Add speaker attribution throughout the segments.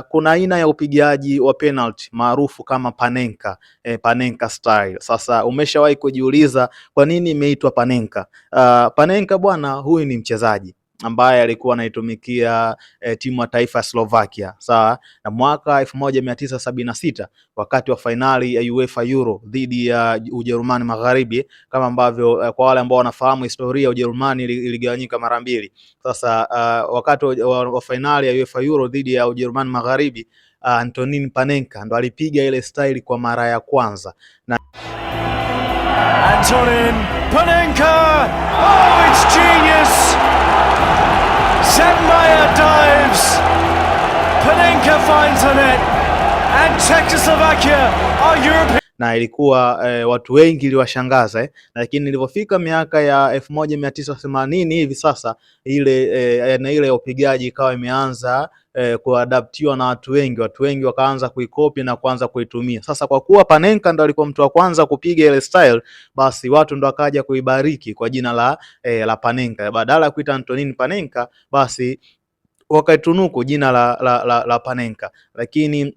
Speaker 1: kuna aina ya upigaji wa penalty maarufu kama Panenka, Panenka style. Sasa umeshawahi kujiuliza kwa nini imeitwa Panenka? Panenka bwana, huyu ni mchezaji ambaye alikuwa anaitumikia timu ya taifa ya Slovakia, sawa, na mwaka 1976 wakati wa fainali ya UEFA Euro dhidi ya Ujerumani Magharibi, kama ambavyo kwa wale ambao wanafahamu historia, Ujerumani iligawanyika mara mbili. Sasa wakati wa fainali ya UEFA Euro dhidi ya Ujerumani Magharibi, Antonin Panenka ndo alipiga ile style kwa mara ya kwanza na
Speaker 2: Antonin Panenka, oh, it's genius. Sepp Maier dives, Panenka finds the net, and Czechoslovakia are European.
Speaker 1: Na ilikuwa watu wengi iliwashangaza lakini nilipofika miaka ya 1980 hivi sasa ile upigaji ikawa imeanza kuadaptiwa na watu wengi wakaanza kuikopi na kuanza kuitumia. Sasa kwa kuwa Panenka ndo alikuwa mtu wa kwanza kupiga ile style, basi watu ndo akaja kuibariki kwa jina la Panenka. Badala ya kuita Antonin Panenka, basi wakaitunuku jina la Panenka. Lakini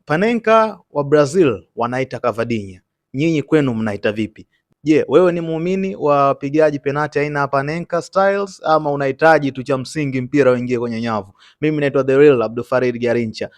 Speaker 1: Panenka wa Brazil wanaita Cavadinha. Nyinyi kwenu mnaita vipi? Je, wewe ni muumini wa wapigaji penati aina ya Panenka styles ama unahitaji tu cha msingi mpira uingie kwenye nyavu? Mimi naitwa The Real Abdul Farid Garincha.